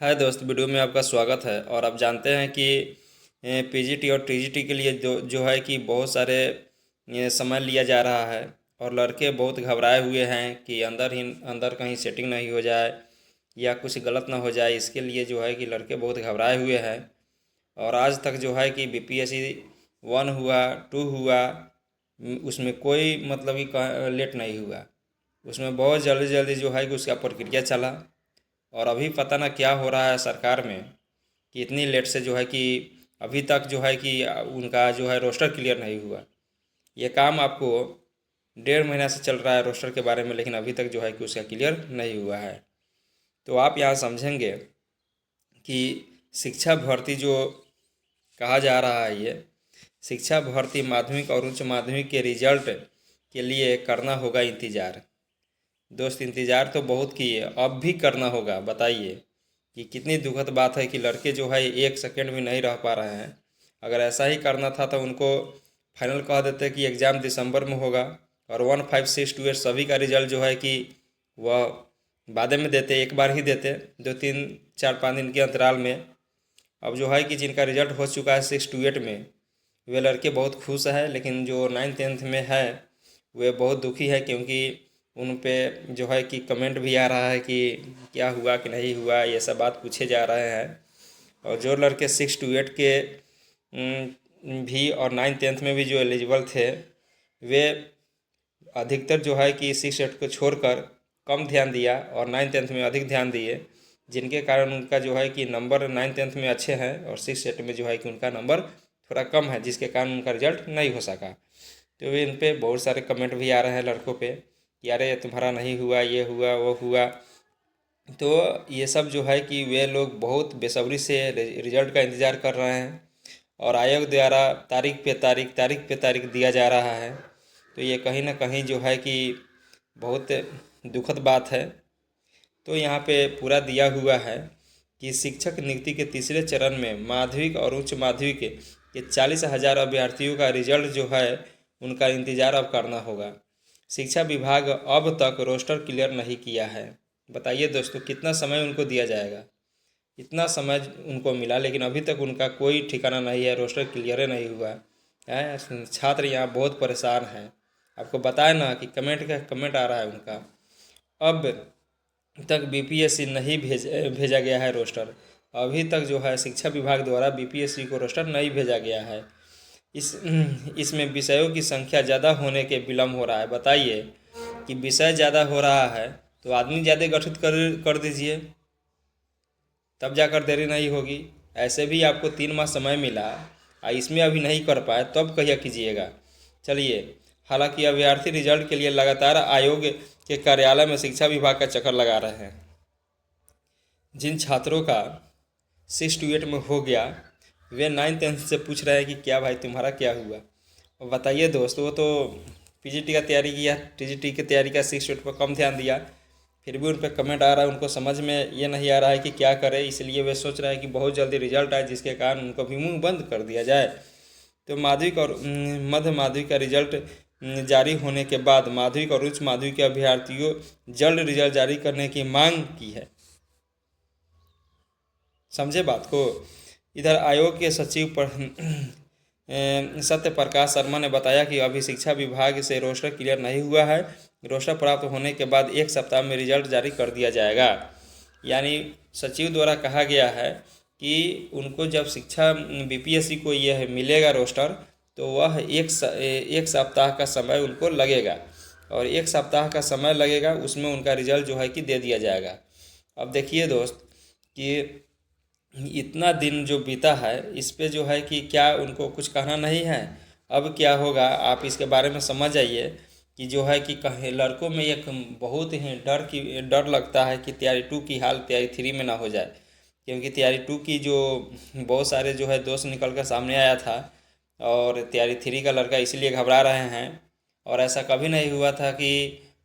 हाय दोस्त, वीडियो में आपका स्वागत है। और आप जानते हैं कि पीजीटी और टीजीटी के लिए जो है कि बहुत सारे समय लिया जा रहा है। और लड़के बहुत घबराए हुए हैं कि अंदर कहीं सेटिंग नहीं हो जाए या कुछ गलत ना हो जाए। इसके लिए जो है कि लड़के बहुत घबराए हुए हैं। और आज तक जो है कि बीपीएससी 1 हुआ, 2 हुआ, उसमें कोई मतलब कि लेट नहीं हुआ। उसमें बहुत जल्दी जल्दी जो है कि उसका प्रक्रिया चला। और अभी पता ना क्या हो रहा है सरकार में कि इतनी लेट से जो है कि अभी तक जो है कि उनका जो है रोस्टर क्लियर नहीं हुआ। ये काम आपको 1.5 महीना से चल रहा है रोस्टर के बारे में, लेकिन अभी तक जो है कि उसका क्लियर नहीं हुआ है। तो आप यहाँ समझेंगे कि शिक्षा भर्ती जो कहा जा रहा है, ये शिक्षा भर्ती माध्यमिक और उच्च माध्यमिक के रिजल्ट के लिए करना होगा इंतज़ार। दोस्त, इंतज़ार तो बहुत किए, अब भी करना होगा। बताइए कि कितनी दुखद बात है कि लड़के जो है 1 सेकंड भी नहीं रह पा रहे हैं। अगर ऐसा ही करना था तो उनको फाइनल कह देते कि एग्ज़ाम दिसंबर में होगा और 1, 5, 6, 2, 8 सभी का रिजल्ट जो है कि वह बाद में देते, एक बार ही देते, 2, 3, 4, 5 दिन के अंतराल में। अब जो है कि जिनका रिजल्ट हो चुका है 6 to 8 में, वे लड़के बहुत खुश है, लेकिन जो 9th 10th में है वे बहुत दुखी है, क्योंकि उन पे जो है कि कमेंट भी आ रहा है कि क्या हुआ कि नहीं हुआ, ये सब बात पूछे जा रहे हैं। और जो लड़के 6 to 8 के भी और 9th 10th में भी जो एलिजिबल थे, वे अधिकतर जो है कि 6 8 को छोड़कर कम ध्यान दिया और 9th 10th में अधिक ध्यान दिए, जिनके कारण उनका जो है कि नंबर 9th 10th में अच्छे हैं और 6 8 में जो है कि उनका नंबर थोड़ा कम है, जिसके कारण उनका रिजल्ट नहीं हो सका। तो इन पे बहुत सारे कमेंट भी आ रहे हैं लड़कों पे कि अरे तुम्हारा नहीं हुआ, ये हुआ, वो हुआ। तो ये सब जो है कि वे लोग बहुत बेसब्री से रिजल्ट का इंतज़ार कर रहे हैं और आयोग द्वारा तारीख पे तारीख दिया जा रहा है। तो ये कहीं ना कहीं जो है कि बहुत दुखद बात है। तो यहाँ पे पूरा दिया हुआ है कि शिक्षक नियुक्ति के तीसरे चरण में माध्यमिक और उच्च माध्यमिक के 40,000 अभ्यर्थियों का रिजल्ट जो है उनका इंतज़ार अब करना होगा। शिक्षा विभाग अब तक रोस्टर क्लियर नहीं किया है। बताइए दोस्तों, कितना समय उनको दिया जाएगा? इतना समय उनको मिला, लेकिन अभी तक उनका कोई ठिकाना नहीं है, रोस्टर क्लियर नहीं हुआ है। छात्र यहाँ बहुत परेशान हैं। आपको बताया ना कि कमेंट आ रहा है उनका। अब तक बीपीएससी नहीं भेजा गया है रोस्टर। अभी तक जो है शिक्षा विभाग द्वारा बीपीएससी को रोस्टर नहीं भेजा गया है। इस इसमें विषयों की संख्या ज़्यादा होने के विलम्ब हो रहा है। बताइए कि विषय ज़्यादा हो रहा है तो आदमी ज़्यादा गठित कर दीजिए, तब जाकर देरी नहीं होगी। ऐसे भी आपको 3 माह समय मिला, इसमें अभी नहीं कर पाए तो अब कहिया कीजिएगा। चलिए, हालांकि अभ्यर्थी रिजल्ट के लिए लगातार आयोग के कार्यालय में शिक्षा विभाग का चक्कर लगा रहे हैं। जिन छात्रों का 6 to 8 में हो गया, वे 9th 10th से पूछ रहे हैं कि क्या भाई तुम्हारा क्या हुआ। और बताइए दोस्त, वो तो पीजीटी का तैयारी किया, टीजीटी की तैयारी का 6 to 8 पर कम ध्यान दिया, फिर भी उन पर कमेंट आ रहा है। उनको समझ में ये नहीं आ रहा है कि क्या करें, इसलिए वे सोच रहे हैं कि बहुत जल्दी रिजल्ट आए, जिसके कारण उनको भी मुंह बंद कर दिया जाए। तो माध्यमिक और मध्य माध्यमिक का रिजल्ट जारी होने के बाद माध्यमिक और उच्च माध्यमिक के अभ्यर्थियों जल्द रिजल्ट जारी करने की मांग की है। समझे बात को। इधर आयोग के सचिव सत्य प्रकाश शर्मा ने बताया कि अभी शिक्षा विभाग से रोस्टर क्लियर नहीं हुआ है। रोस्टर प्राप्त होने के बाद 1 सप्ताह में रिजल्ट जारी कर दिया जाएगा। यानी सचिव द्वारा कहा गया है कि उनको जब शिक्षा बीपीएससी को यह मिलेगा रोस्टर, तो वह एक सप्ताह का समय उनको लगेगा और 1 सप्ताह का समय लगेगा, उसमें उनका रिजल्ट जो है कि दे दिया जाएगा। अब देखिए दोस्त कि इतना दिन जो बीता है, इस पे जो है कि क्या उनको कुछ कहना नहीं है? अब क्या होगा आप इसके बारे में समझ आइए कि जो है कि कहीं लड़कों में एक बहुत ही डर लगता है कि तैयारी 2 की हाल तैयारी 3 में ना हो जाए। क्योंकि तैयारी 2 की जो बहुत सारे जो है दोस्त निकल कर सामने आया था, और तैयारी 3 का लड़का इसीलिए घबरा रहे हैं। और ऐसा कभी नहीं हुआ था कि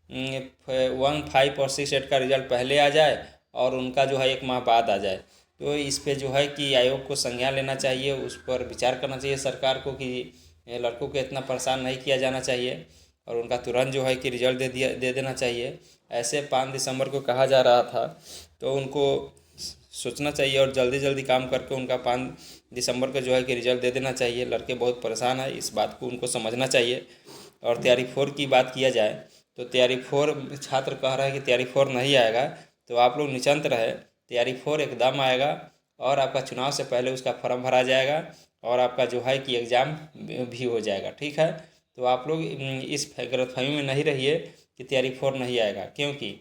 1, 5 और 6 8 का रिजल्ट पहले आ जाए और उनका जो है 1 माह बाद आ जाए। तो इस पे जो है कि आयोग को संज्ञान लेना चाहिए, उस पर विचार करना चाहिए सरकार को कि लड़कों को इतना परेशान नहीं किया जाना चाहिए और उनका तुरंत जो है कि रिजल्ट दे देना चाहिए। ऐसे 5 दिसंबर को कहा जा रहा था, तो उनको सोचना चाहिए और जल्दी जल्दी काम करके उनका 5 दिसंबर का जो है कि रिजल्ट दे देना चाहिए। लड़के बहुत परेशान है, इस बात को उनको समझना चाहिए। और तैयारी 4 की बात किया जाए तो तैयारी 4 छात्र कह रहा है कि तैयारी 4 नहीं आएगा, तो आप लोग निश्चिंत रहे, तैयारी 4 एकदम आएगा और आपका चुनाव से पहले उसका फॉर्म भरा जाएगा और आपका जो है कि एग्ज़ाम भी हो जाएगा। ठीक है, तो आप लोग इस गलतफहमी में नहीं रहिए कि तैयारी 4 नहीं आएगा, क्योंकि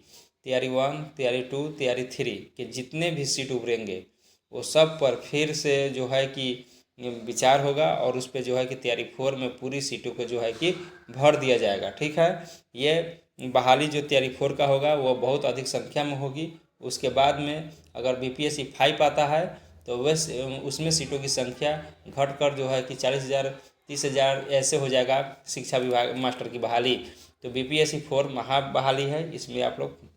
तैयारी 1, तैयारी 2, तैयारी 3 के जितने भी सीट उभरेंगे वो सब पर फिर से जो है कि विचार होगा और उस पर जो है कि तैयारी 4 में पूरी सीटों को जो है कि भर दिया जाएगा। ठीक है, ये बहाली जो तैयारी 4 का होगा वो बहुत अधिक संख्या में होगी। उसके बाद में अगर BPSC 5 आता है तो वह उसमें सीटों की संख्या घटकर जो है कि 40,000 30,000 ऐसे हो जाएगा शिक्षा विभाग मास्टर की बहाली। तो BPSC 4 महा बहाली है, इसमें आप लोग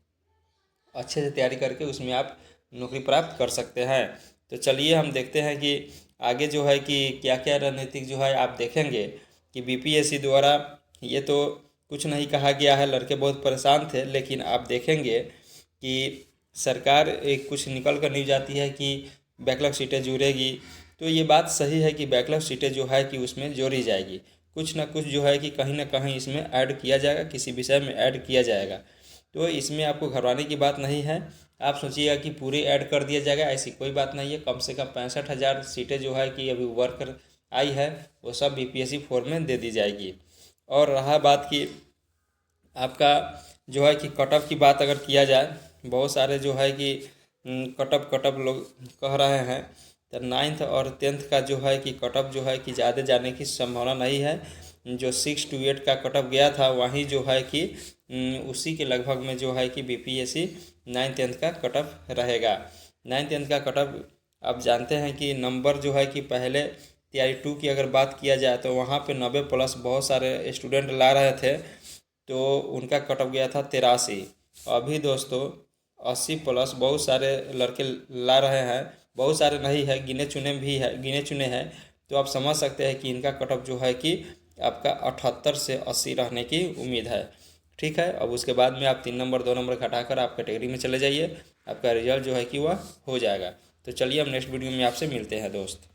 अच्छे से तैयारी करके उसमें आप नौकरी प्राप्त कर सकते हैं। तो चलिए हम देखते हैं कि आगे जो है कि क्या क्या रणनीतिक जो है आप देखेंगे कि BPSC द्वारा ये तो कुछ नहीं कहा गया है, लड़के बहुत परेशान थे, लेकिन आप देखेंगे कि सरकार एक कुछ निकल कर न्यूज आती है कि बैकलॉग सीटें जुड़ेगी। तो ये बात सही है कि बैकलॉग सीटें जो है कि उसमें जोड़ी जाएगी, कुछ ना कुछ जो है कि कहीं ना कहीं इसमें ऐड किया जाएगा, किसी विषय में ऐड किया जाएगा। तो इसमें आपको घबराने की बात नहीं है। आप सोचिएगा कि पूरी ऐड कर दिया जाएगा, ऐसी कोई बात नहीं है। कम से कम 65,000 सीटें जो है कि अभी उभर कर आई है वो सब BPSC 4 में दे दी जाएगी। और रहा बात कि आपका जो है कि कट ऑफ की बात अगर किया जाए, बहुत सारे जो है कि कट ऑफ लोग कह रहे हैं, तो 9th और 10th का जो है कि कट ऑफ जो है कि ज़्यादा जाने की संभावना नहीं है। जो 6 to 8 का कट ऑफ गया था वहीं जो है कि उसी के लगभग में जो है कि BPSC 9th 10th का कट ऑफ रहेगा। 9th 10th का कट ऑफ आप जानते हैं कि नंबर जो है कि पहले तैयारी 2 की अगर बात किया जाए तो वहाँ पे 90+ बहुत सारे स्टूडेंट ला रहे थे, तो उनका कट ऑफ गया था 83। अभी दोस्तों 80+ बहुत सारे लड़के ला रहे हैं, बहुत सारे नहीं है, गिने चुने हैं। तो आप समझ सकते हैं कि इनका कट ऑफ जो है कि आपका 78 से 80 रहने की उम्मीद है। ठीक है, अब उसके बाद में आप 3 नंबर 2 नंबर घटाकर आप कैटेगरी में चले जाइए, आपका रिजल्ट जो है कि वह हो जाएगा। तो चलिए हम नेक्स्ट वीडियो में आपसे मिलते हैं दोस्त।